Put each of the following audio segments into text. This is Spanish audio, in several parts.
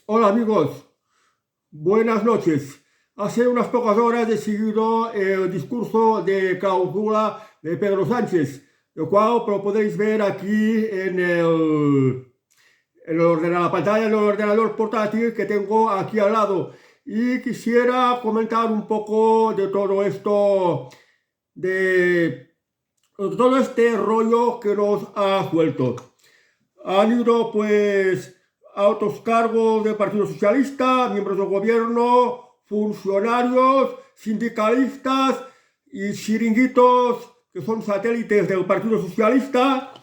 Hola amigos, buenas noches. Hace unas pocas horas he seguido el discurso de clausura de Pedro Sánchez, el cual lo podéis ver aquí la pantalla del ordenador portátil que tengo aquí al lado. Y quisiera comentar un poco de todo esto, de todo este rollo que nos ha suelto. Han ido pues altos cargos del Partido Socialista, miembros del gobierno, funcionarios, sindicalistas y chiringuitos que son satélites del Partido Socialista.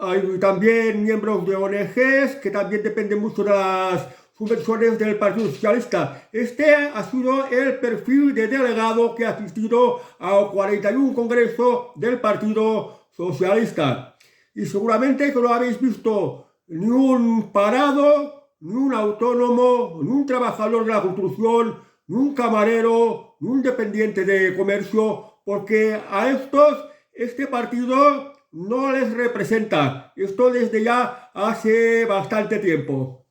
Hay también miembros de ONGs que también dependen mucho de las subvenciones del Partido Socialista. Este ha sido el perfil de delegado que ha asistido al 41 Congreso del Partido Socialista. Y seguramente que no habéis visto ni un parado, ni un autónomo, ni un trabajador de la construcción, ni un camarero, ni un dependiente de comercio, porque a estos este partido no les representa. Esto desde ya hace bastante tiempo.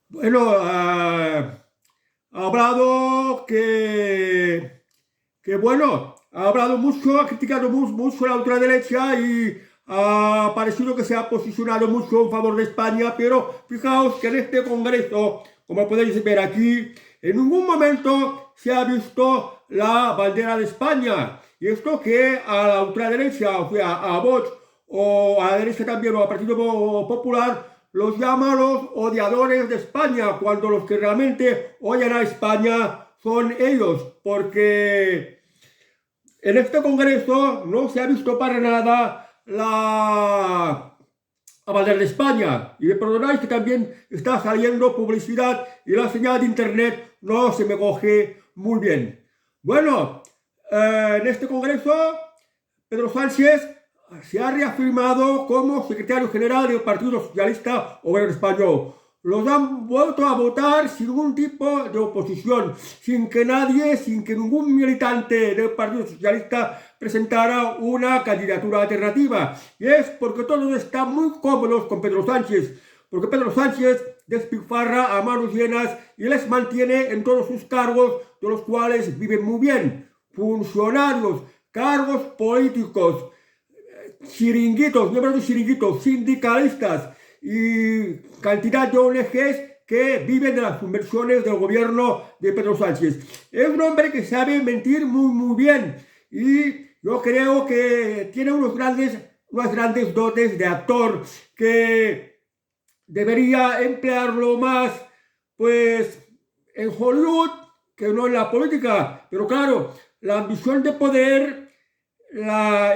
Bueno, ha hablado bueno, ha hablado mucho, ha criticado mucho a la ultraderecha y ha parecido que se ha posicionado mucho en favor de España, pero fijaos que en este Congreso, como podéis ver aquí, en ningún momento se ha visto la bandera de España. Y esto que a la ultraderecha, o sea, a Vox o a la derecha también, o al Partido Popular, los llama los odiadores de España, cuando los que realmente odian a España son ellos, porque en este Congreso no se ha visto para nada la bandera de España. Y me perdonáis que también está saliendo publicidad y la señal de internet no se me coge muy bien. Bueno, en este Congreso, Pedro Sánchez se ha reafirmado como secretario general del Partido Socialista Obrero Español. Los han vuelto a votar sin ningún tipo de oposición, sin que nadie, sin que ningún militante del Partido Socialista presentara una candidatura alternativa. Y es porque todos están muy cómodos con Pedro Sánchez, porque Pedro Sánchez despilfarra a manos llenas y les mantiene en todos sus cargos, de los cuales viven muy bien. Funcionarios, cargos políticos, chiringuitos, miembros de chiringuitos, sindicalistas y cantidad de ONGs que viven de las subvenciones del gobierno de Pedro Sánchez. Es un hombre que sabe mentir muy bien y yo creo que tiene unas grandes dotes de actor que debería emplearlo más pues en Hollywood que no en la política. Pero claro, la ambición de poder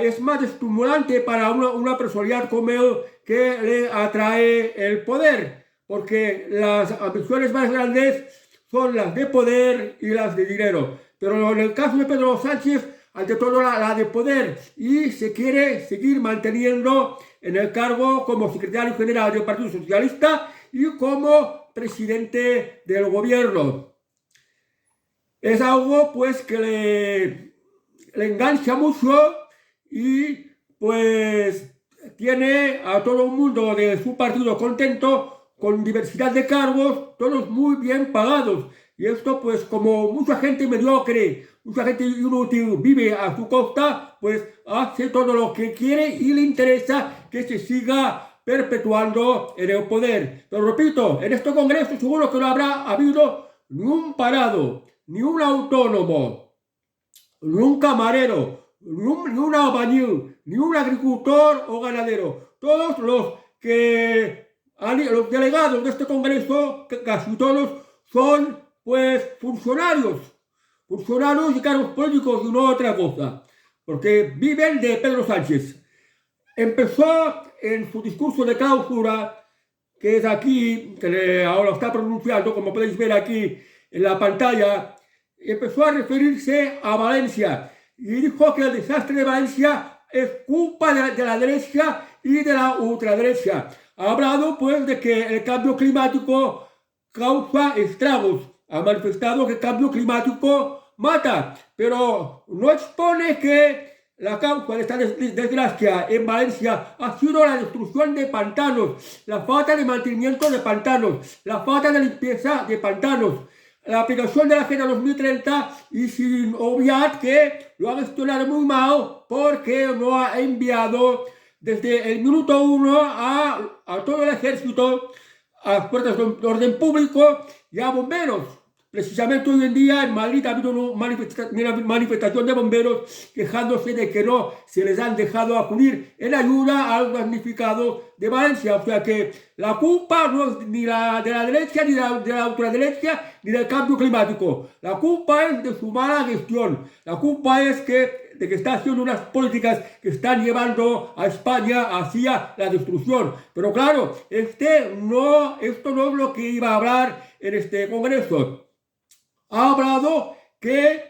es más estimulante para una personalidad como él que le atrae el poder, porque las ambiciones más grandes son las de poder y las de dinero. Pero en el caso de Pedro Sánchez, ante todo la de poder, y se quiere seguir manteniendo en el cargo como secretario general del Partido Socialista y como presidente del gobierno. Es algo pues que le engancha mucho y pues tiene a todo el mundo de su partido contento con diversidad de cargos, todos muy bien pagados. Y esto pues como mucha gente mediocre, mucha gente inútil vive a su costa, pues hace todo lo que quiere y le interesa que se siga perpetuando en el poder. Pero repito, en este Congreso seguro que no habrá habido ni un parado, ni un autónomo, ni un camarero, ni un albañil, ni un agricultor o ganadero. Todos los delegados de este Congreso, casi todos, son pues funcionarios y cargos políticos y no otra cosa, porque viven de Pedro Sánchez. Empezó en su discurso de clausura, que es aquí, que ahora está pronunciando, como podéis ver aquí en la pantalla, empezó a referirse a Valencia y dijo que el desastre de Valencia es culpa de la derecha y de la ultraderecha. Ha hablado pues de que el cambio climático causa estragos. Ha manifestado que el cambio climático mata, pero no expone que La causa de esta desgracia en Valencia ha sido la destrucción de pantanos, la falta de mantenimiento de pantanos, la falta de limpieza de pantanos, la aplicación de la Agenda 2030 y sin obviar que lo ha gestionado muy mal porque no ha enviado desde el minuto 1 a todo el ejército, a fuerzas de orden público y a bomberos. Precisamente hoy en día en Madrid ha habido una manifestación de bomberos quejándose de que no se les han dejado acudir en ayuda al damnificado de Valencia. O sea que la culpa no es ni de la derecha, ni de la ultraderecha, ni del cambio climático. La culpa es de su mala gestión. La culpa es de que está haciendo unas políticas que están llevando a España hacia la destrucción. Pero claro, esto no es lo que iba a hablar en este congreso. Ha hablado que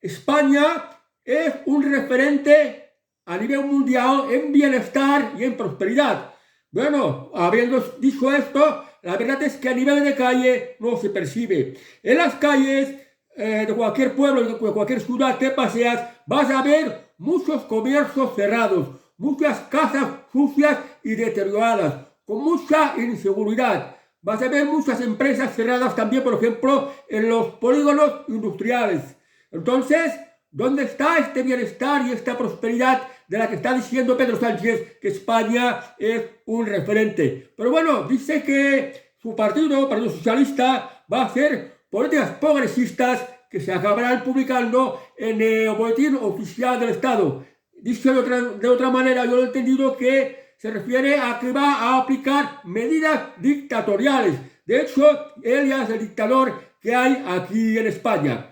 España es un referente a nivel mundial en bienestar y en prosperidad. Bueno, habiendo dicho esto, la verdad es que a nivel de calle no se percibe. En las calles de cualquier pueblo, de cualquier ciudad que paseas, vas a ver muchos comercios cerrados, muchas casas sucias y deterioradas, con mucha inseguridad. Vas a ver muchas empresas cerradas también, por ejemplo, en los polígonos industriales. Entonces, ¿dónde está este bienestar y esta prosperidad de la que está diciendo Pedro Sánchez que España es un referente? Pero bueno, dice que su partido, Partido Socialista, va a hacer políticas progresistas que se acabarán publicando en el Boletín Oficial del Estado. Dice de otra manera, yo lo he entendido que se refiere a que va a aplicar medidas dictatoriales. De hecho, él ya es el dictador que hay aquí en España.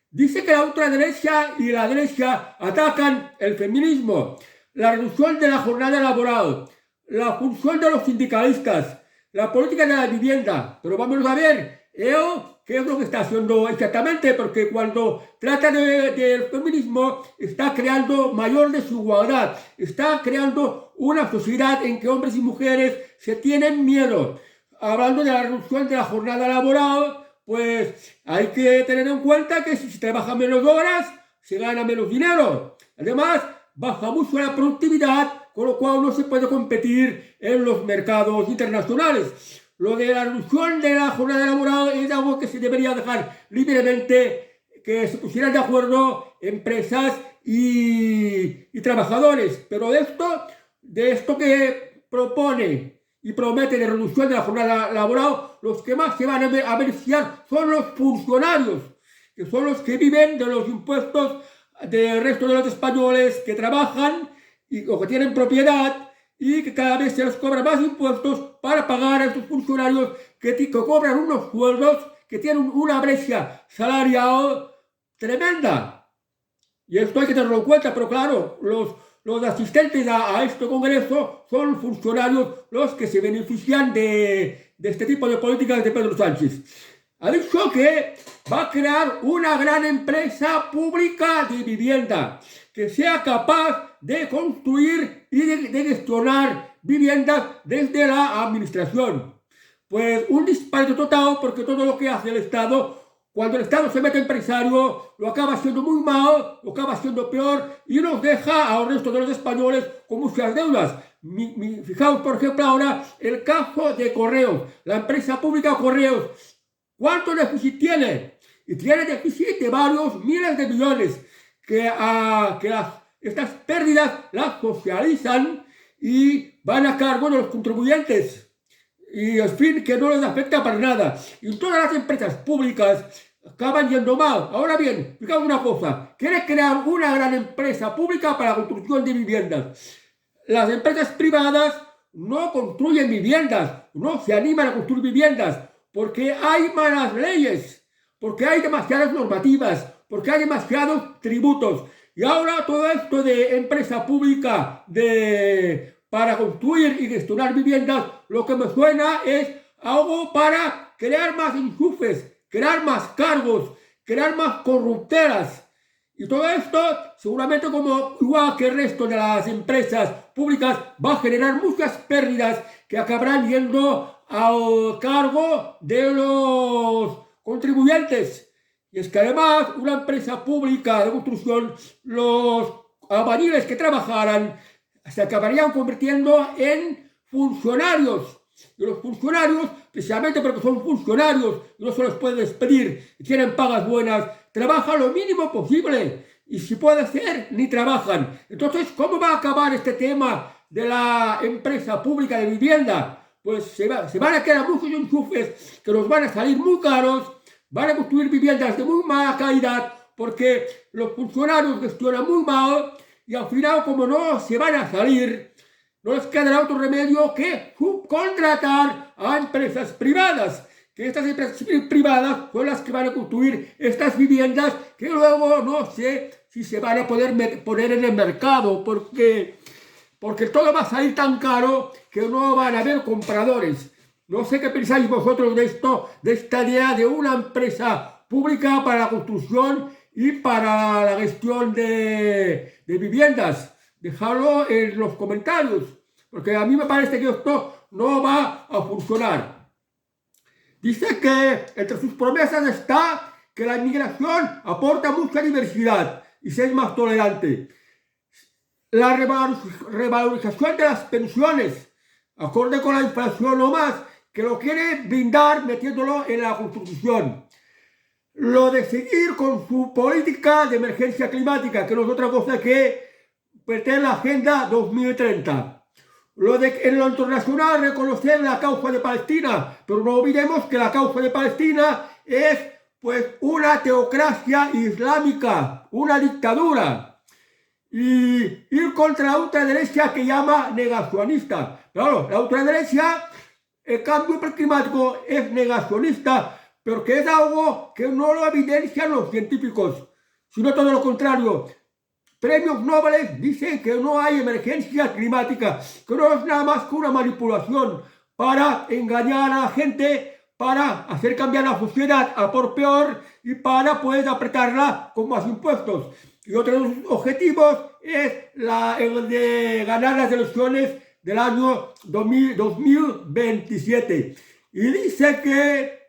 Dice que la ultraderecha y la derecha atacan el feminismo, la reducción de la jornada laboral, la función de los sindicalistas, la política de la vivienda. Pero vamos a ver, ¿qué es lo que está haciendo exactamente? Porque cuando trata del feminismo está creando mayor desigualdad, está creando una sociedad en que hombres y mujeres se tienen miedo. Hablando de la reducción de la jornada laboral, pues hay que tener en cuenta que si se trabaja menos horas, se gana menos dinero. Además, baja mucho la productividad, con lo cual no se puede competir en los mercados internacionales. Lo de la reducción de la jornada laboral es algo que se debería dejar libremente, que se pusieran de acuerdo empresas y trabajadores. Pero de esto que propone y promete de reducción de la jornada laboral, los que más se van a beneficiar son los funcionarios, que son los que viven de los impuestos del resto de los españoles que trabajan o que tienen propiedad, y que cada vez se les cobra más impuestos para pagar a estos funcionarios que cobran unos sueldos que tienen una brecha salarial tremenda. Y esto hay que tenerlo en cuenta, pero claro, los asistentes a este congreso son funcionarios los que se benefician de este tipo de políticas de Pedro Sánchez. Ha dicho que va a crear una gran empresa pública de vivienda que sea capaz de construir y de gestionar viviendas desde la administración. Pues un disparate total, porque todo lo que hace el Estado, cuando el Estado se mete empresario, lo acaba haciendo muy mal, lo acaba haciendo peor y nos deja al resto de los españoles con muchas deudas. Fijaos, por ejemplo, ahora el caso de Correos, la empresa pública Correos. ¿Cuánto déficit tiene? Y tiene déficit de varios miles de millones estas pérdidas las socializan y van a cargo de los contribuyentes. Y en fin, que no les afecta para nada. Y todas las empresas públicas acaban yendo mal. Ahora bien, fijaos una cosa. Quiere crear una gran empresa pública para la construcción de viviendas. Las empresas privadas no construyen viviendas, no se animan a construir viviendas, porque hay malas leyes, porque hay demasiadas normativas, porque hay demasiados tributos. Y ahora todo esto de empresa pública para construir y gestionar viviendas, lo que me suena es algo para crear más enchufes, crear más cargos, crear más corruptelas. Y todo esto, seguramente como igual que el resto de las empresas públicas, va a generar muchas pérdidas que acabarán yendo al cargo de los contribuyentes. Y es que además una empresa pública de construcción, los albañiles que trabajaran se acabarían convirtiendo en funcionarios. Y los funcionarios, precisamente porque son funcionarios y no se los puede despedir y tienen pagas buenas, trabajan lo mínimo posible. Y si puede ser, ni trabajan. Entonces, ¿cómo va a acabar este tema de la empresa pública de vivienda? Pues se van a quedar muchos enchufes que nos van a salir muy caros, van a construir viviendas de muy mala calidad porque los funcionarios gestionan muy mal y al final, como no se van a salir, no les quedará otro remedio que subcontratar a empresas privadas, que estas empresas privadas son las que van a construir estas viviendas que luego no sé si se van a poder poner en el mercado porque todo va a salir tan caro que no van a haber compradores. No sé qué pensáis vosotros de esto, de esta idea de una empresa pública para la construcción y para la gestión de viviendas. Dejadlo en los comentarios, porque a mí me parece que esto no va a funcionar. Dice que entre sus promesas está que la inmigración aporta mucha diversidad y se es más tolerante. La revalorización de las pensiones, acorde con la inflación o más, que lo quiere brindar metiéndolo en la Constitución. Lo de seguir con su política de emergencia climática, que no es otra cosa que meter en la Agenda 2030. Lo de en lo internacional reconocer la causa de Palestina, pero no olvidemos que la causa de Palestina es pues una teocracia islámica, una dictadura. Y ir contra la ultraderecha que llama negacionista. Claro, la ultraderecha, el cambio climático es negacionista, pero que es algo que no lo evidencian los científicos, sino todo lo contrario. Premios Nobel dicen que no hay emergencia climática, que no es nada más que una manipulación para engañar a la gente, para hacer cambiar la sociedad a por peor y para poder apretarla con más impuestos. Y otro de los objetivos es el de ganar las elecciones del año 2027. Y dice que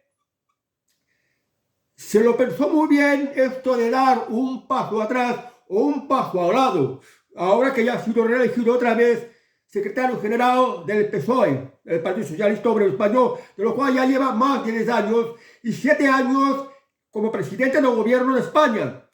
se lo pensó muy bien esto de dar un paso atrás o un paso al lado, ahora que ya ha sido reelegido otra vez secretario general del PSOE, el Partido Socialista Obrero Español, de lo cual ya lleva más de 10 años y 7 años como presidente del gobierno de España,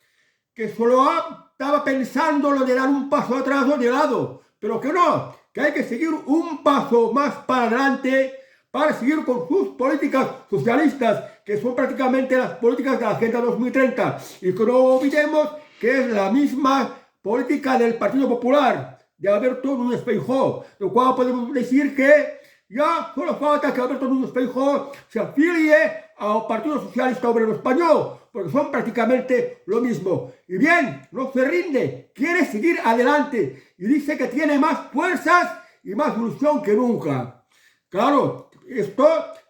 que solo estaba pensando lo de dar un paso atrás o de lado, pero que no, que hay que seguir un paso más para adelante para seguir con sus políticas socialistas, que son prácticamente las políticas de la Agenda 2030, y que no olvidemos que es la misma política del Partido Popular, de Alberto Núñez Feijóo, lo cual podemos decir que ya solo falta que Alberto Núñez Feijóo se afilie al Partido Socialista Obrero Español, porque son prácticamente lo mismo. Y bien, no se rinde, quiere seguir adelante, y dice que tiene más fuerzas y más ilusión que nunca. Claro, esto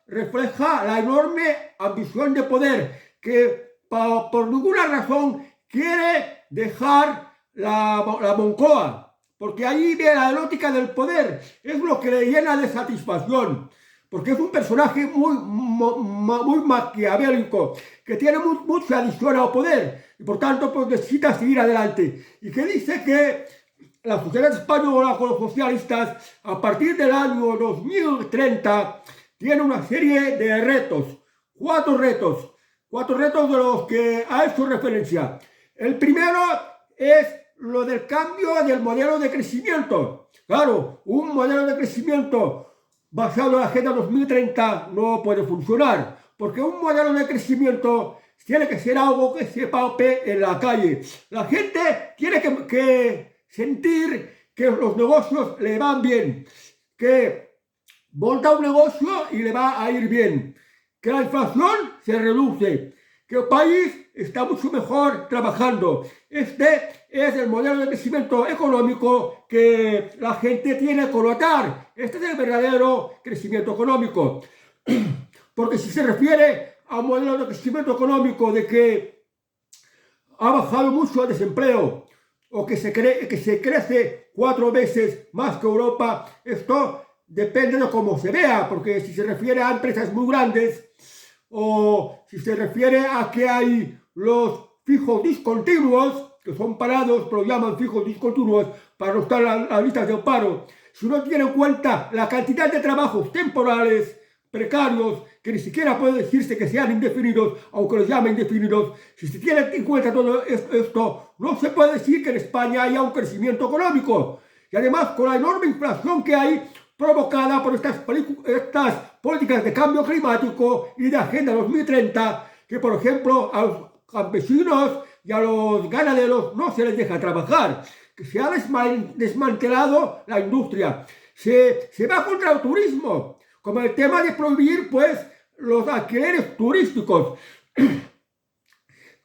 refleja la enorme ambición de poder, que por ninguna razón quiere dejar la Moncloa, porque ahí ve la erótica del poder, es lo que le llena de satisfacción, porque es un personaje muy maquiavélico, que tiene mucha adicción al poder, y por tanto pues necesita seguir adelante, y que dice que la sociedad española con los socialistas, a partir del año 2030, tiene una serie de retos, cuatro retos de los que ha hecho referencia. El primero es lo del cambio del modelo de crecimiento. Claro, un modelo de crecimiento basado en la Agenda 2030 no puede funcionar, porque un modelo de crecimiento tiene que ser algo que se palpe en la calle. La gente tiene que sentir que los negocios le van bien, que monta un negocio y le va a ir bien, que la inflación se reduce, que el país está mucho mejor trabajando. Este es el modelo de crecimiento económico que la gente tiene que notar. Este es el verdadero crecimiento económico. Porque si se refiere a un modelo de crecimiento económico de que ha bajado mucho el desempleo, o que se crece 4 veces más que Europa, esto depende de cómo se vea, porque si se refiere a empresas muy grandes, o si se refiere a que hay los fijos discontinuos, que son parados, pero llaman fijos discontinuos para no estar en las listas de paro, si uno tiene en cuenta la cantidad de trabajos temporales, precarios, que ni siquiera puede decirse que sean indefinidos, aunque los llamen indefinidos, si se tiene en cuenta todo esto, no se puede decir que en España haya un crecimiento económico. Y además, con la enorme inflación que hay, provocada por estas políticas de cambio climático y de Agenda 2030, que por ejemplo a los campesinos y a los ganaderos no se les deja trabajar, que se ha desmantelado la industria, se va contra el turismo, como el tema de prohibir pues los alquileres turísticos,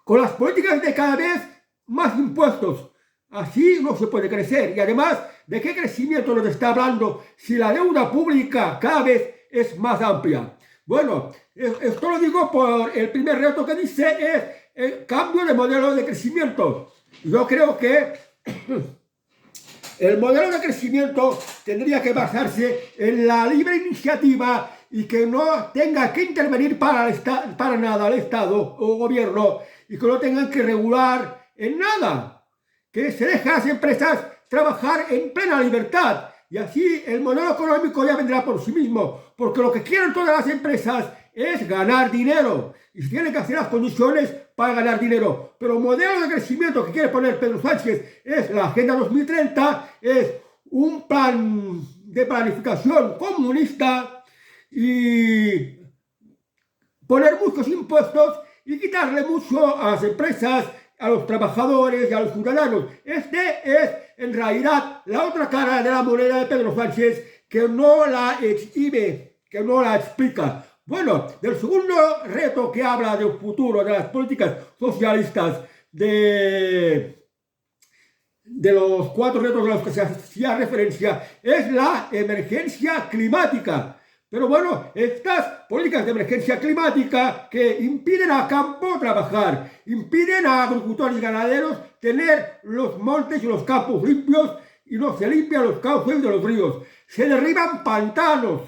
con las políticas de cada vez más impuestos. Así no se puede crecer. Y además, ¿de qué crecimiento nos está hablando si la deuda pública cada vez es más amplia? Bueno, esto lo digo por el primer reto que dice es el cambio de modelo de crecimiento. Yo creo que el modelo de crecimiento tendría que basarse en la libre iniciativa y que no tenga que intervenir para nada el Estado o gobierno y que no tengan que regular en nada. Que se deje a las empresas trabajar en plena libertad y así el modelo económico ya vendrá por sí mismo, porque lo que quieren todas las empresas es ganar dinero y se tienen que hacer las condiciones para ganar dinero. Pero el modelo de crecimiento que quiere poner Pedro Sánchez es la Agenda 2030, es un plan de planificación comunista y poner muchos impuestos y quitarle mucho a las empresas, a los trabajadores y a los ciudadanos. Este es, en realidad, la otra cara de la moneda de Pedro Sánchez que no la exhibe, que no la explica. Bueno, del segundo reto que habla del futuro de las políticas socialistas, de los 4 retos a los que se hacía referencia, es la emergencia climática. Pero bueno, estas políticas de emergencia climática que impiden al campo trabajar, impiden a agricultores y ganaderos tener los montes y los campos limpios y no se limpian los cauces de los ríos. Se derriban pantanos.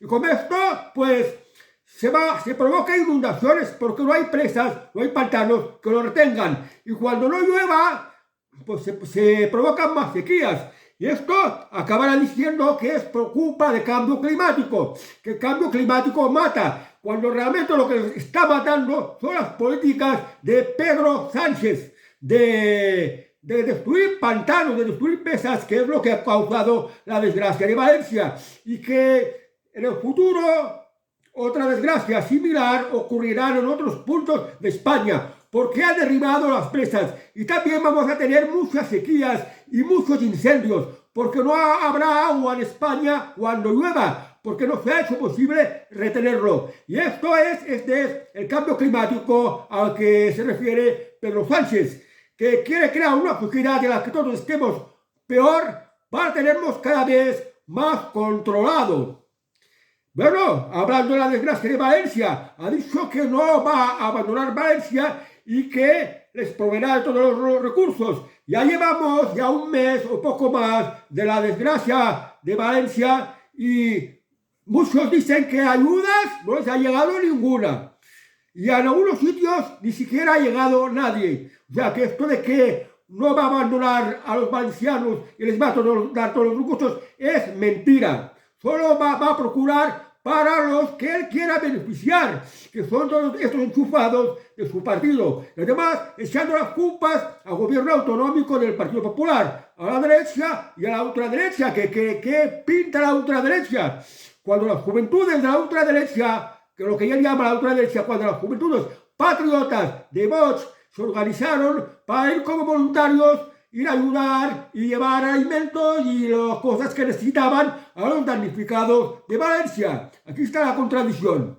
Y con esto, pues, se provocan inundaciones porque no hay presas, no hay pantanos que lo retengan. Y cuando no llueva, pues se provocan más sequías. Y esto acabará diciendo que es por culpa del cambio climático, que el cambio climático mata, cuando realmente lo que está matando son las políticas de Pedro Sánchez, de destruir pantanos, de destruir presas, que es lo que ha causado la desgracia de Valencia, y que en el futuro otra desgracia similar ocurrirá en otros puntos de España, porque ha derribado las presas y también vamos a tener muchas sequías y muchos incendios, porque no habrá agua en España cuando llueva, porque no se ha hecho posible retenerlo. Y esto es el cambio climático al que se refiere Pedro Sánchez, que quiere crear una sociedad en la que todos estemos peor para tenernos cada vez más controlados. Bueno, hablando de la desgracia de Valencia, ha dicho que no va a abandonar Valencia y que les proveerá de todos los recursos. Ya llevamos ya un mes o poco más de la desgracia de Valencia y muchos dicen que ayudas no les ha llegado ninguna. Y en algunos sitios ni siquiera ha llegado nadie. O sea que esto de que no va a abandonar a los valencianos y les va a dar todos los recursos es mentira. Solo va a procurar para los que él quiera beneficiar, que son todos estos enchufados de su partido. Y además, echando las culpas al gobierno autonómico del Partido Popular, a la derecha y a la ultraderecha, que pinta la ultraderecha. Cuando las juventudes de la ultraderecha, que lo que él llama la ultraderecha, cuando las juventudes patriotas de Vox se organizaron para ir como voluntarios, ir a ayudar y llevar alimentos y las cosas que necesitaban a los damnificados de Valencia. Aquí está la contradicción.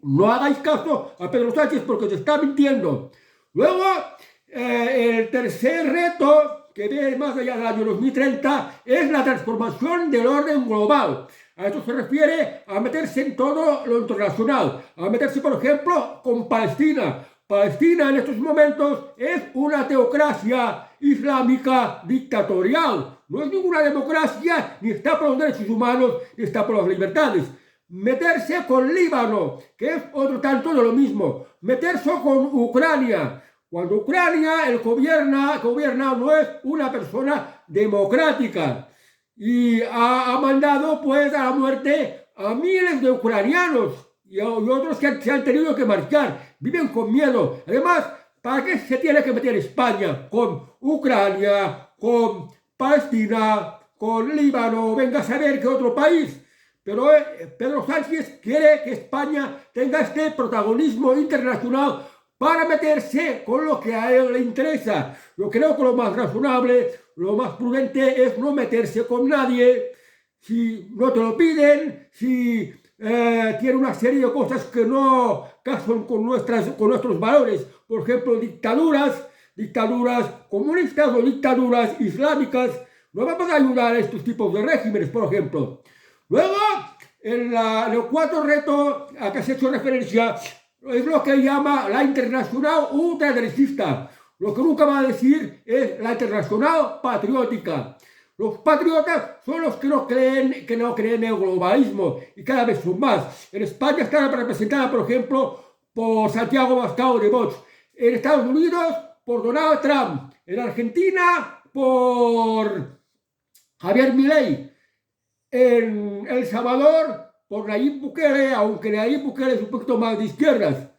No hagáis caso a Pedro Sánchez porque se está mintiendo. Luego, el tercer reto, que viene más allá del año 2030, es la transformación del orden global. A esto se refiere a meterse en todo lo internacional, a meterse, por ejemplo, con Palestina. Palestina en estos momentos es una teocracia islámica dictatorial. No es ninguna democracia, ni está por los derechos humanos, ni está por las libertades. meterse con Líbano, que es otro tanto de lo mismo, meterse con Ucrania, cuando Ucrania, el gobierna no es una persona democrática y ha mandado pues a la muerte a miles de ucranianos y otros que se han tenido que marchar, viven con miedo. Además, ¿para qué se tiene que meter España con Ucrania, con Palestina, con Líbano, venga a saber qué otro país? Pero Pedro Sánchez quiere que España tenga este protagonismo internacional para meterse con lo que a él le interesa. Yo creo que lo más razonable, lo más prudente es no meterse con nadie. Si no te lo piden, si tiene una serie de cosas que no casan con nuestros valores, por ejemplo, dictaduras comunistas o dictaduras islámicas, no vamos a ayudar a estos tipos de regímenes, por ejemplo. Luego, el cuarto reto a que se ha hecho referencia es lo que llama la internacional ultraderechista. Lo que nunca va a decir es la internacional patriótica. Los patriotas son los que no creen en el globalismo y cada vez son más. En España está representada, por ejemplo, por Santiago Abascal de Vox. En Estados Unidos, por Donald Trump. En Argentina, por Javier Milei. En El Salvador, por Nayib Bukele, aunque Nayib Bukele es un poquito más de izquierdas.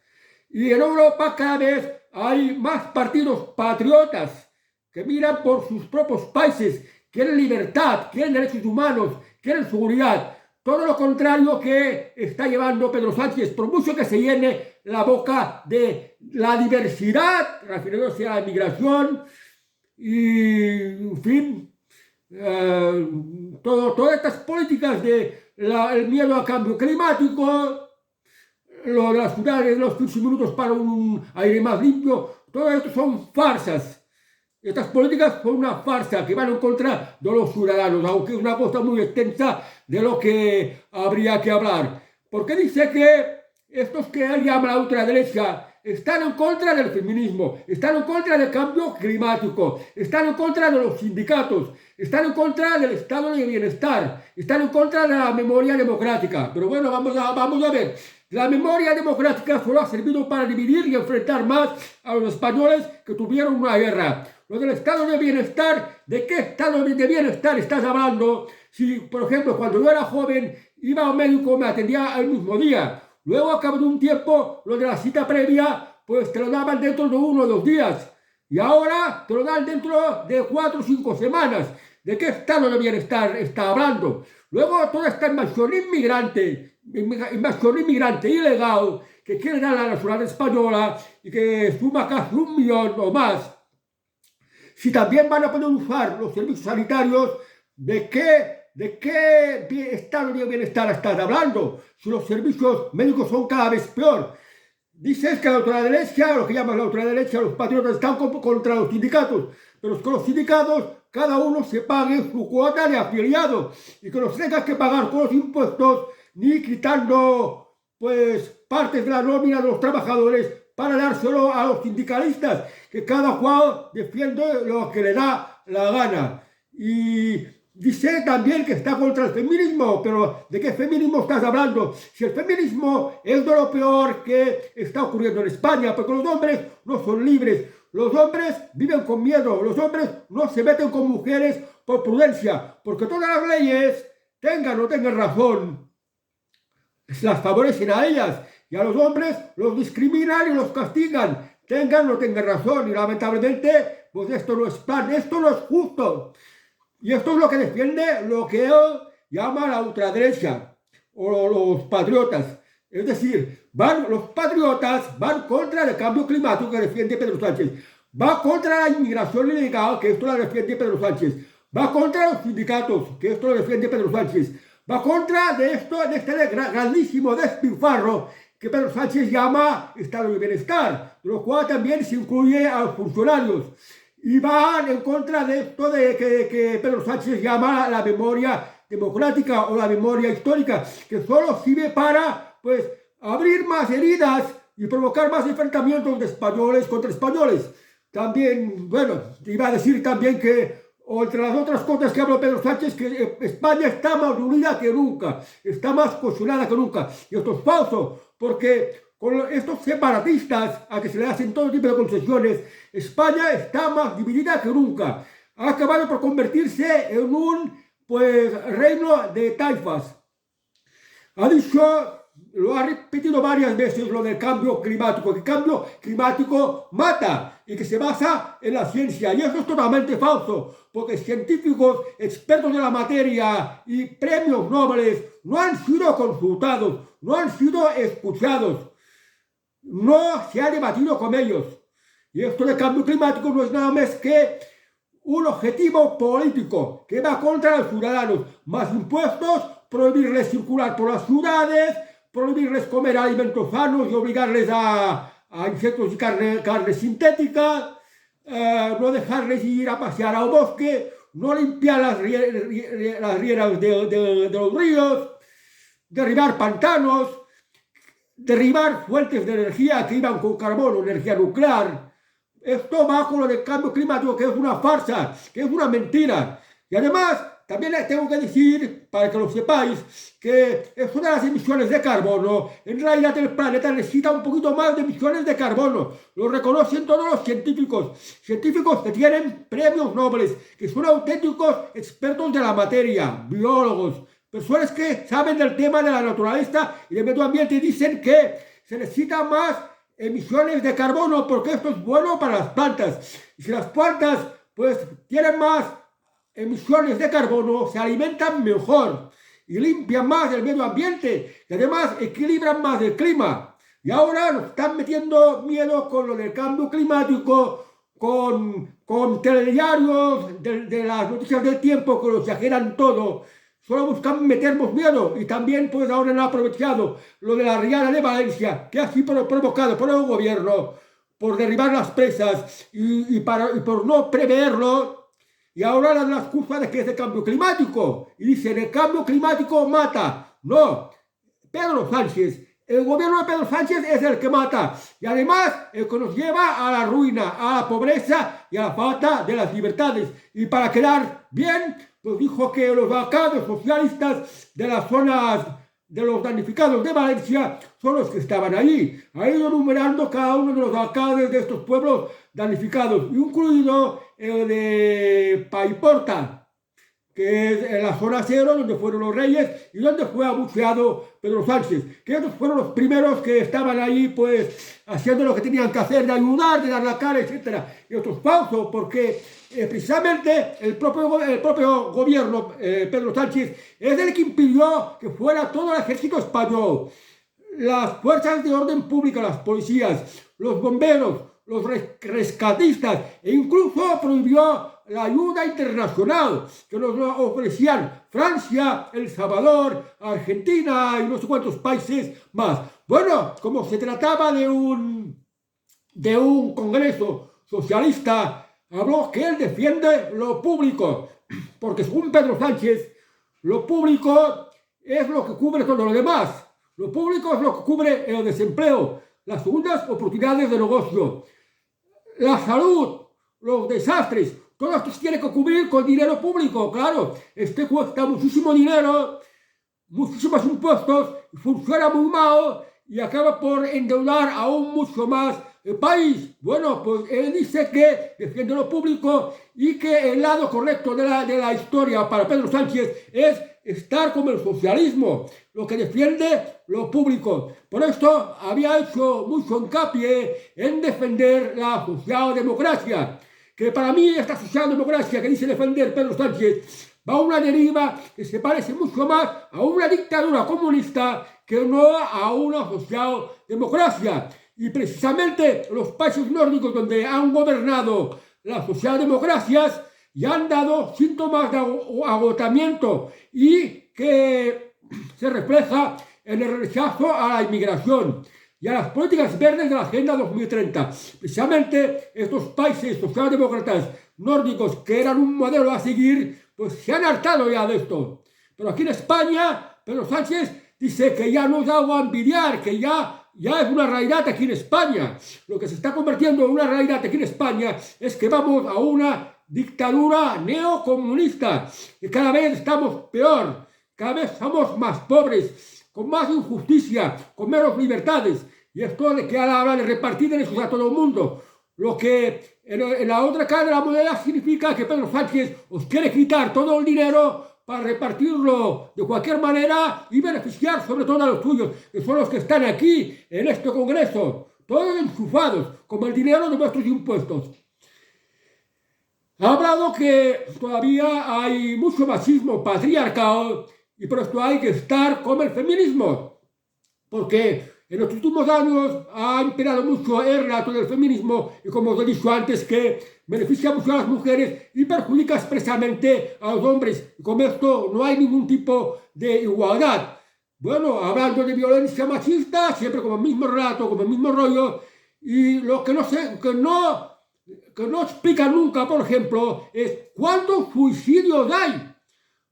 Y en Europa cada vez hay más partidos patriotas que miran por sus propios países, quieren libertad, quieren derechos humanos, quieren seguridad. Todo lo contrario que está llevando Pedro Sánchez, por mucho que se llene la boca de la diversidad, refiriéndose a la inmigración y, en fin, todas estas políticas el miedo al cambio climático, lo de las ciudades, los 15 minutos para un aire más limpio, todo esto son farsas. Estas políticas son una farsa que van en contra de los ciudadanos, aunque es una cosa muy extensa de lo que habría que hablar. Porque dice que estos que él llama la ultraderecha están en contra del feminismo, están en contra del cambio climático, están en contra de los sindicatos, están en contra del estado de bienestar, están en contra de la memoria democrática. Pero bueno, vamos a ver. La memoria democrática solo ha servido para dividir y enfrentar más a los españoles que tuvieron una guerra. Lo del estado de bienestar, ¿de qué estado de bienestar estás hablando? Si, por ejemplo, cuando yo era joven, iba a un médico, me atendía el mismo día. Luego, a cabo de un tiempo, lo de la cita previa, pues te lo daban dentro de 1 o 2 días. Y ahora te lo dan dentro de 4 o 5 semanas. ¿De qué estado de bienestar está hablando? Luego, toda esta invasión inmigrante ilegal, que quiere dar la nacionalidad española y que suma casi 1 millón o más. Si también van a poder usar los servicios sanitarios, ¿de qué estado de bienestar estás hablando? Si los servicios médicos son cada vez peor. Dices que la ultraderecha, lo que llaman la ultraderecha, los patriotas están contra los sindicatos, pero es que los sindicatos, cada uno se pague su cuota de afiliado y que los tengas que pagar con los impuestos, ni quitando pues partes de la nómina de los trabajadores para dárselo a los sindicalistas, que cada cual defiende lo que le da la gana. Y dice también que está contra el feminismo, pero ¿de qué feminismo estás hablando? Si el feminismo es de lo peor que está ocurriendo en España, porque los hombres no son libres, los hombres viven con miedo, los hombres no se meten con mujeres por prudencia, porque todas las leyes, tengan o no tengan razón, las favorecen a ellas, y a los hombres los discriminan y los castigan, tengan o no tengan razón, y lamentablemente, pues esto no es plan, esto no es justo. Y esto es lo que defiende lo que él llama la ultraderecha o los patriotas. Es decir, los patriotas van contra el cambio climático que defiende Pedro Sánchez, va contra la inmigración ilegal, que esto la defiende Pedro Sánchez, va contra los sindicatos, que esto lo defiende Pedro Sánchez, va contra de este grandísimo despilfarro que Pedro Sánchez llama estado de bienestar, de lo cual también se incluye a los funcionarios. Y van en contra de esto de que Pedro Sánchez llama la memoria democrática o la memoria histórica, que solo sirve para, pues, abrir más heridas y provocar más enfrentamientos de españoles contra españoles. También, bueno, iba a decir también que o entre las otras cosas que habló Pedro Sánchez, que España está más unida que nunca, está más cohesionada que nunca. Y esto es falso, porque con estos separatistas a que se le hacen todo tipo de concesiones, España está más dividida que nunca. Ha acabado por convertirse en un reino de taifas. Ha dicho, lo ha repetido varias veces, lo del cambio climático, que el cambio climático mata y que se basa en la ciencia. Y eso es totalmente falso, porque científicos, expertos de la materia y premios Nobel no han sido consultados, no han sido escuchados, no se ha debatido con ellos. Y esto del cambio climático no es nada más que un objetivo político que va contra los ciudadanos. Más impuestos, prohibirles circular por las ciudades, prohibirles comer alimentos sanos y obligarles a insectos y carne sintética, no dejarles ir a pasear al bosque, no limpiar las rieras de los ríos, derribar pantanos, derribar fuentes de energía que iban con carbono, energía nuclear. Esto va con lo del cambio climático, que es una farsa, que es una mentira. Y además, también les tengo que decir, para que lo sepáis, que esto de las emisiones de carbono, en realidad el planeta necesita un poquito más de emisiones de carbono. Lo reconocen todos los científicos. Científicos que tienen premios Nobel, que son auténticos expertos de la materia, biólogos, personas que saben del tema de la naturaleza y del medio ambiente y dicen que se necesita más emisiones de carbono porque esto es bueno para las plantas. Y si las plantas tienen más emisiones de carbono, se alimentan mejor y limpian más el medio ambiente y además equilibran más el clima. Y ahora nos están metiendo miedo con lo del cambio climático, con telediarios de las noticias del tiempo que lo exageran todo. Solo buscan meternos miedo y también ahora han aprovechado lo de la Riada de Valencia, que ha sido provocado por el gobierno, por derribar las presas y por no preverlo. Y ahora dan la excusa de que es el cambio climático. Y dicen, el cambio climático mata. No, Pedro Sánchez, el gobierno de Pedro Sánchez es el que mata. Y además, el que nos lleva a la ruina, a la pobreza y a la falta de las libertades. Y para quedar bien, pues dijo que los alcaldes socialistas de las zonas de los damnificados de Valencia son los que estaban allí. Ha ido enumerando cada uno de los alcaldes de estos pueblos damnificados, incluido el de Paiporta, que es en la zona cero, donde fueron los reyes y donde fue abucheado Pedro Sánchez, que ellos fueron los primeros que estaban ahí, haciendo lo que tenían que hacer, de ayudar, de dar la cara, etc. Y esto es falso, porque precisamente el propio gobierno, Pedro Sánchez, es el que impidió que fuera todo el ejército español, las fuerzas de orden pública, las policías, los bomberos, los rescatistas, e incluso prohibió la ayuda internacional que nos ofrecían Francia, El Salvador, Argentina y no sé cuántos países más. Bueno, como se trataba de un congreso socialista, habló que él defiende lo público, porque según Pedro Sánchez, lo público es lo que cubre todo lo demás. Lo público es lo que cubre el desempleo, las segundas oportunidades de negocio, la salud, los desastres. Todo esto se tiene que cubrir con dinero público, claro. Este cuesta muchísimo dinero, muchísimos impuestos, funciona muy mal y acaba por endeudar aún mucho más el país. Bueno, pues él dice que defiende lo público y que el lado correcto de la historia para Pedro Sánchez es estar como el socialismo, lo que defiende lo público. Por esto había hecho mucho hincapié en defender la socialdemocracia, que para mí esta socialdemocracia que dice defender Pedro Sánchez va a una deriva que se parece mucho más a una dictadura comunista que no a una socialdemocracia. Y precisamente los países nórdicos donde han gobernado las socialdemocracias ya han dado síntomas de agotamiento y que se refleja en el rechazo a la inmigración y a las políticas verdes de la Agenda 2030. Precisamente estos países socialdemócratas nórdicos que eran un modelo a seguir, pues se han hartado ya de esto. Pero aquí en España, Pedro Sánchez dice que ya no es algo a envidiar, que ya es una realidad aquí en España. Lo que se está convirtiendo en una realidad aquí en España es que vamos a una dictadura neocomunista, que cada vez estamos peor, cada vez somos más pobres, con más injusticia, con menos libertades. Y esto de que ahora habla de repartir derechos a todo el mundo, lo que en la otra cara de la moneda significa que Pedro Sánchez os quiere quitar todo el dinero para repartirlo de cualquier manera y beneficiar sobre todo a los suyos, que son los que están aquí en este Congreso, todos enchufados con el dinero de vuestros impuestos. Ha hablado que todavía hay mucho machismo patriarcal y por esto hay que estar con el feminismo, porque en los últimos años ha imperado mucho el relato del feminismo y, como os he dicho antes, que beneficia mucho a las mujeres y perjudica expresamente a los hombres. Y con esto no hay ningún tipo de igualdad. Bueno, hablando de violencia machista, siempre con el mismo relato, con el mismo rollo, y lo que no explica nunca, por ejemplo, es cuántos suicidios hay.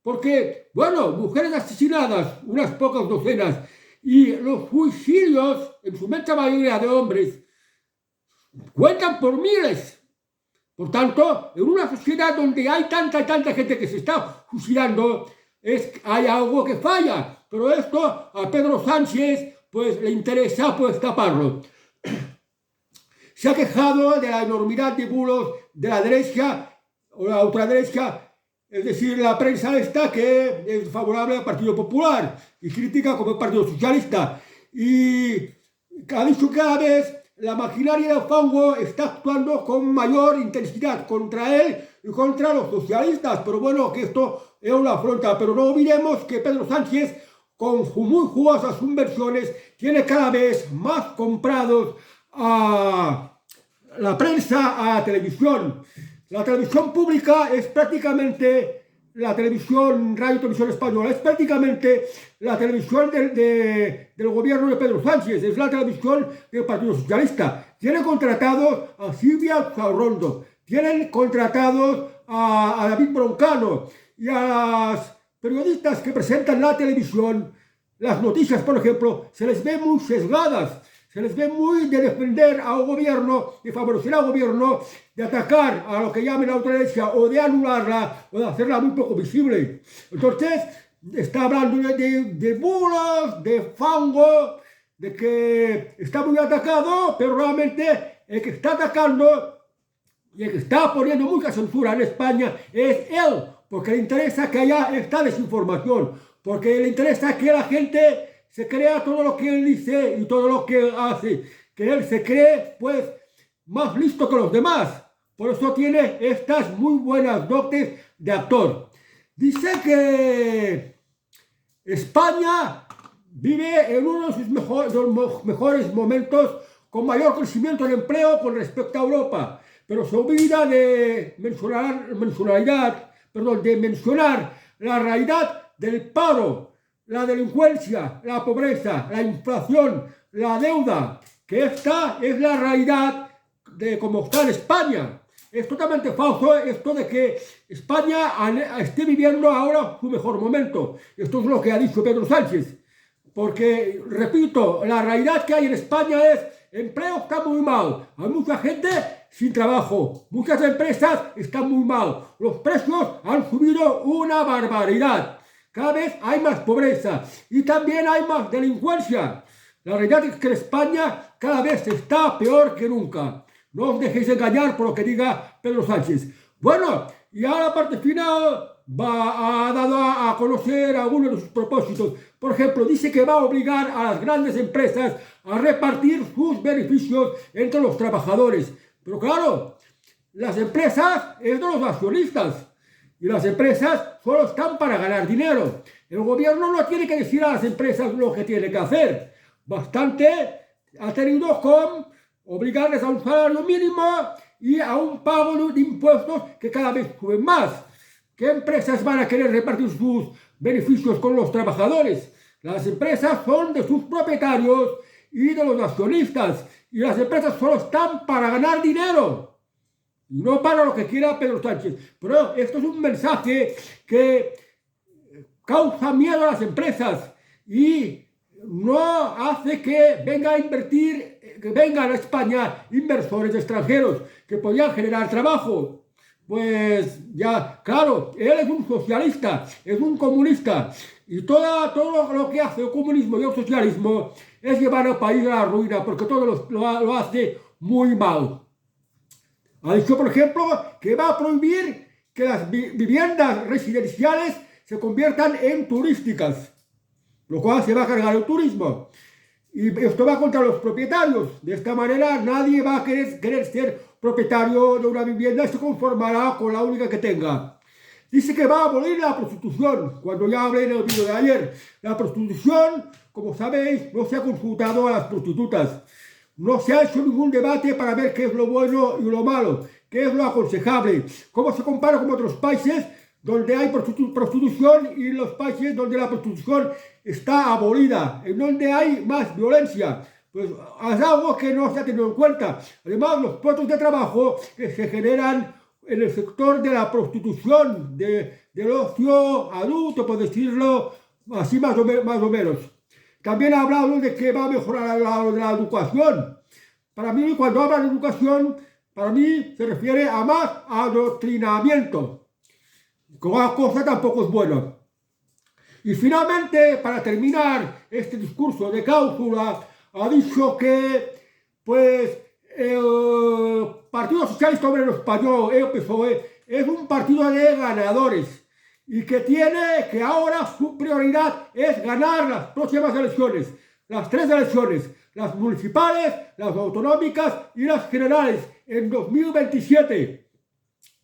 Porque, bueno, mujeres asesinadas, unas pocas docenas, y los suicidios, en su inmensa mayoría de hombres, cuentan por miles. Por tanto, en una sociedad donde hay tanta gente que se está suicidando, hay algo que falla. Pero esto a Pedro Sánchez pues le interesa pues taparlo. Se ha quejado de la enormidad de bulos de la derecha o la ultraderecha, es decir, la prensa esta que es favorable al Partido Popular y crítica como el Partido Socialista. Y ha dicho que cada vez la maquinaria del fango está actuando con mayor intensidad contra él y contra los socialistas. Pero bueno, que esto es una afronta. Pero no olvidemos que Pedro Sánchez, con muy jugosas inversiones, tiene cada vez más comprados a la prensa, a la televisión. La televisión pública es prácticamente la televisión, Radio Televisión Española, es prácticamente la televisión del gobierno de Pedro Sánchez, es la televisión del Partido Socialista. Tienen contratados a Silvia Zarrondo, tienen contratados a David Broncano y a las periodistas que presentan la televisión. Las noticias, por ejemplo, se les ve muy sesgadas. Se les ve muy de defender al gobierno, de favorecer al gobierno, de atacar a lo que llaman la ultraderecha o de anularla o de hacerla muy poco visible. Entonces, está hablando de bulos, de fango, de que está muy atacado, pero realmente el que está atacando y el que está poniendo mucha censura en España es él, porque le interesa que haya esta desinformación, porque le interesa que la gente se crea todo lo que él dice y todo lo que él hace, que él se cree pues más listo que los demás. Por eso tiene estas muy buenas dotes de actor. Dice que España vive en uno de los mejores momentos, con mayor crecimiento en empleo con respecto a Europa, pero se olvida de mencionar la realidad del paro, la delincuencia, la pobreza, la inflación, la deuda, que esta es la realidad de cómo está en España. Es totalmente falso esto de que España esté viviendo ahora su mejor momento. Esto es lo que ha dicho Pedro Sánchez. Porque, repito, la realidad que hay en España es: empleo está muy mal, hay mucha gente sin trabajo, muchas empresas están muy mal, los precios han subido una barbaridad. Cada vez hay más pobreza y también hay más delincuencia. La realidad es que España cada vez está peor que nunca. No os dejéis engañar por lo que diga Pedro Sánchez. Bueno, y ahora la parte final ha dado a conocer algunos de sus propósitos. Por ejemplo, dice que va a obligar a las grandes empresas a repartir sus beneficios entre los trabajadores. Pero claro, las empresas es de los accionistas. Y las empresas solo están para ganar dinero. El gobierno no tiene que decir a las empresas lo que tiene que hacer. Bastante ha tenido con obligarles a un salario mínimo y a un pago de impuestos que cada vez suben más. ¿Qué empresas van a querer repartir sus beneficios con los trabajadores? Las empresas son de sus propietarios y de los accionistas. Y las empresas solo están para ganar dinero. No para lo que quiera Pedro Sánchez. Pero esto es un mensaje que causa miedo a las empresas y no hace que venga a invertir, que vengan a España inversores extranjeros que podrían generar trabajo. pues ya, claro, él es un socialista, es un comunista, y todo lo que hace el comunismo y el socialismo es llevar al país a la ruina, porque todo lo hace muy mal. Ha dicho, por ejemplo, que va a prohibir que las viviendas residenciales se conviertan en turísticas, lo cual se va a cargar el turismo. Y esto va contra los propietarios. De esta manera nadie va a querer ser propietario de una vivienda y se conformará con la única que tenga. Dice que va a abolir la prostitución, cuando ya hablé en el vídeo de ayer. La prostitución, como sabéis, no se ha consultado a las prostitutas. No se ha hecho ningún debate para ver qué es lo bueno y lo malo, qué es lo aconsejable, cómo se compara con otros países donde hay prostitución y los países donde la prostitución está abolida, en donde hay más violencia. Pues es algo que no se ha tenido en cuenta. Además, los puestos de trabajo que se generan en el sector de la prostitución, del ocio adulto, por decirlo así más o menos. También ha hablado de que va a mejorar la educación. Para mí, cuando habla de educación, para mí se refiere a más adoctrinamiento. Cosa tampoco es bueno. Y finalmente, para terminar este discurso de cláusula, ha dicho que pues el Partido Socialista Obrero Español, el PSOE, es un partido de ganadores y que ahora su prioridad es ganar las próximas elecciones, las 3 elecciones, las municipales, las autonómicas y las generales en 2027.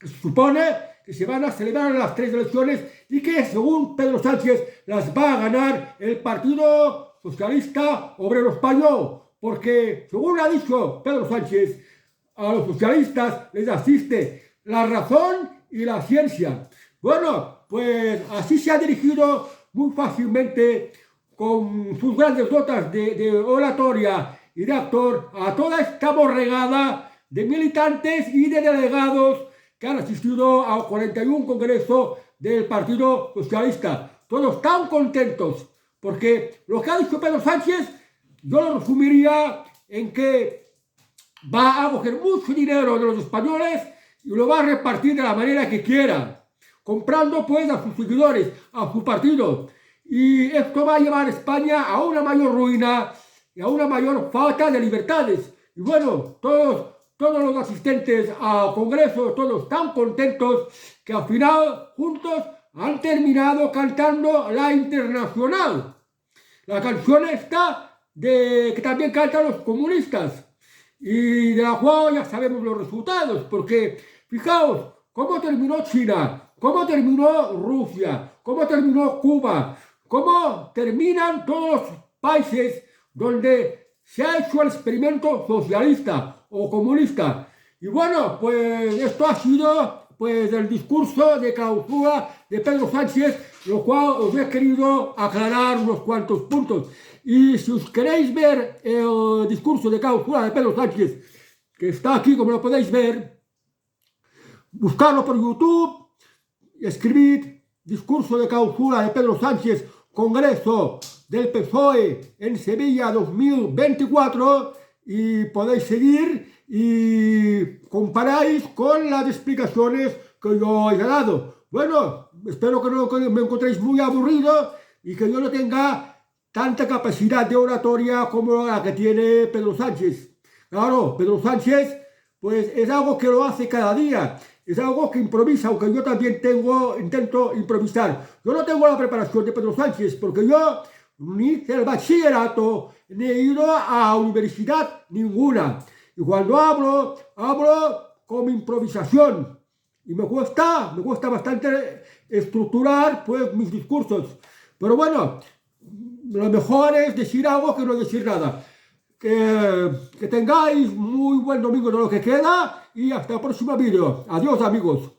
Se supone que se van a celebrar las 3 elecciones y que, según Pedro Sánchez, las va a ganar el Partido Socialista Obrero Español, porque, según ha dicho Pedro Sánchez, a los socialistas les asiste la razón y la ciencia. Bueno, pues así se ha dirigido muy fácilmente, con sus grandes notas de oratoria y de actor, a toda esta borregada de militantes y de delegados que han asistido al 41 Congreso del Partido Socialista. Todos tan contentos, porque lo que ha dicho Pedro Sánchez, yo lo resumiría en que va a coger mucho dinero de los españoles y lo va a repartir de la manera que quiera, comprando pues a sus seguidores, a su partido. Y esto va a llevar a España a una mayor ruina y a una mayor falta de libertades. Y bueno, todos los asistentes al Congreso, todos tan contentos que al final juntos han terminado cantando la Internacional. La canción esta que también cantan los comunistas y de la cual ya sabemos los resultados, porque fijaos cómo terminó China, cómo terminó Rusia, cómo terminó Cuba, cómo terminan todos los países donde se ha hecho el experimento socialista o comunista. Y bueno, pues esto ha sido pues el discurso de clausura de Pedro Sánchez, lo cual os he querido aclarar unos cuantos puntos. Y si os queréis ver el discurso de clausura de Pedro Sánchez, que está aquí como lo podéis ver, buscarlo por YouTube, escribid discurso de clausura de Pedro Sánchez, Congreso del PSOE en Sevilla 2024, y podéis seguir y comparáis con las explicaciones que yo os he dado. Bueno, espero que no me encontréis muy aburrido y que yo no tenga tanta capacidad de oratoria como la que tiene Pedro Sánchez. Claro, Pedro Sánchez pues es algo que lo hace cada día, es algo que improvisa, aunque yo también intento improvisar. Yo no tengo la preparación de Pedro Sánchez, porque yo ni hice el bachillerato, ni he ido a universidad ninguna. Y cuando hablo como improvisación. Y me cuesta bastante estructurar pues mis discursos. Pero bueno, lo mejor es decir algo que no decir nada. Que tengáis muy buen domingo de lo que queda y hasta el próximo vídeo. Adiós, amigos.